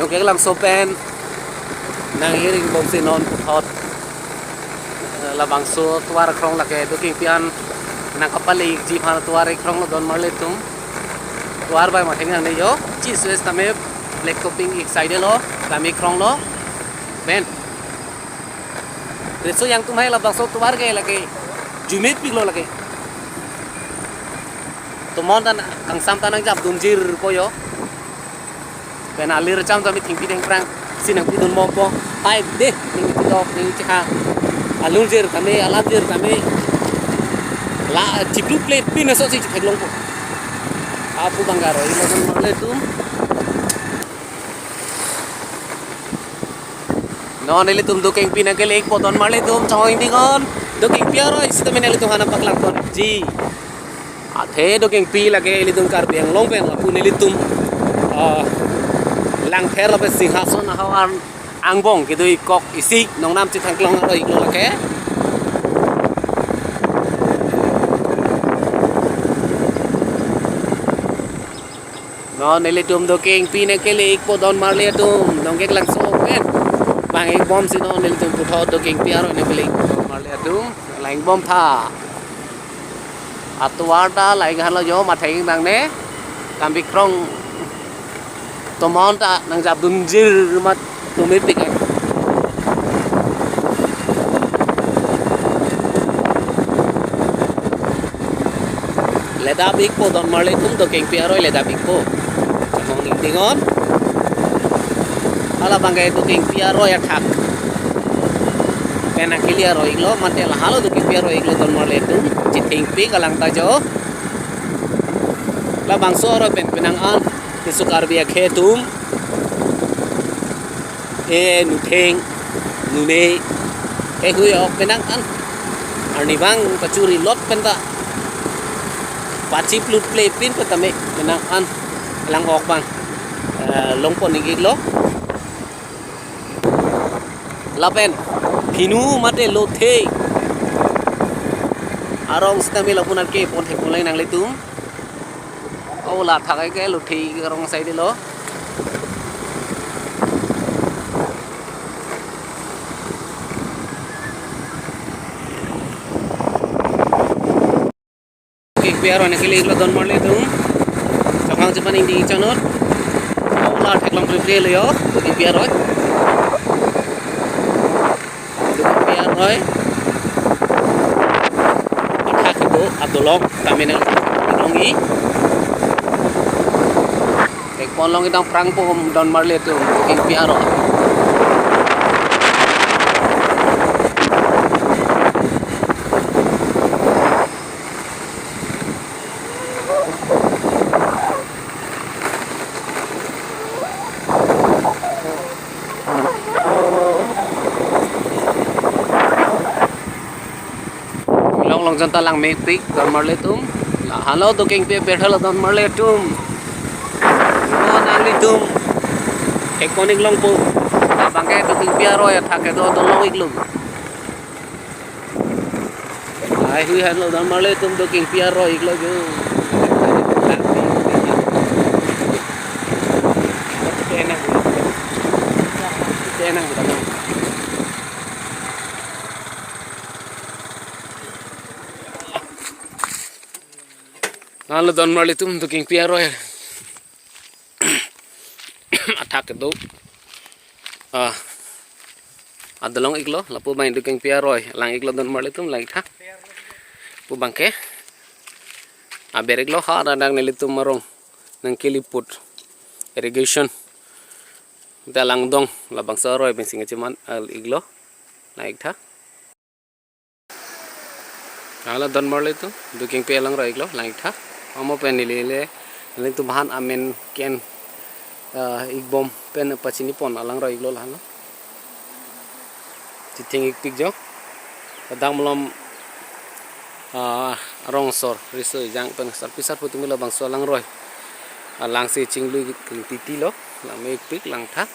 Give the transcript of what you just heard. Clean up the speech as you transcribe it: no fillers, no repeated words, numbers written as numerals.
Yung kaya lang sopen nang hiring bom sinon hot labang so tuar krong lake duking pian nang kapali jeep hal tuar krong don marle tum tuar bai ma thengang ne yo chi sues tame black topping ek side lo kami krong lo ben reso yang tumhai labang so tuar ge lake jumit piglo lake tumon tan kang sam tanang jap dumjir ko yo ben alir cham tami thingpi deng prang sinang pidun mo po ai de ning tidok ning cha alunjir kami alanjir kami la chiplu plate pin so si thaglong po apu bangaro ilo don marle tum non ele tum do keng pin ke lek po don marle tum chawing dingon do keng piaro isito menele tum hanam paklang ton ji athe do keng pi lage ele tum kar beng long pen apu nele tum lang thera be singhason hawan angbong kidui kok isi nong nam chi thangklong ro iklo lake no nele tum do keng pi ne kele ik po don marle tum dong kek lang so ken bang ek bom si no nele tum putho do keng pi aro ne kele ik don marle tum lang bom tha atwada lai halo yo ma thai bang ne kam bi krong tomon ta nang jap dum jir mat tumit pik leda big po don marle tum do keng pi aro leda big po chamong ning dingon ala bangay do keng pi aro ya thak pena kilia ro iglo mate la halo do keng pi aro iglo don marle tum chi thing pi kalang ta jo la bang so ro pen penang an kisukar bia khetum nu theng nu ne hui ok penang an arni bang pacuri lot penta pachi plut play pin petame penang an lang ok bang longpon ning iglo lapen phinu mate lo the arong stami lapunan ke pon the pon lai nang le tum au la thakai ke lo thi rong sai de lo ke piaro ne ke le iglo don marle tum chakang japan indi chanot au la thaklong pre le yo ke piaro piaro athak do adolok tamene longi ek polong itang prang po don marle tum keng piaro long janta lang me pik don marle tum la halo do keng pe bethal don marle tum no nang li tum ek koning long po la bangke do keng piaro ya thake do don long iglum ai hui halo don marle tum do keng piaro iglo jo tenang halo don marle tum do keng piaro attack do adalong iglo lapu main do keng piaro lang iglo don marle tum lang tha pu bangke aber iglo ha radang neli tum marong nang kiliput irrigation dalang dong labang saroi pensinga cuman iglo naik tha halo don marle tum do keng pe lang ro iglo lang tha omo pen nilele ling tu bahan amen ken igbom pen pachini pon alang ro iglo lano chiting ik tik jo dang molom rongsor riso jang pen sar pisar putumila bang so lang roi lang se chinglu titi lo lang me pik lang tha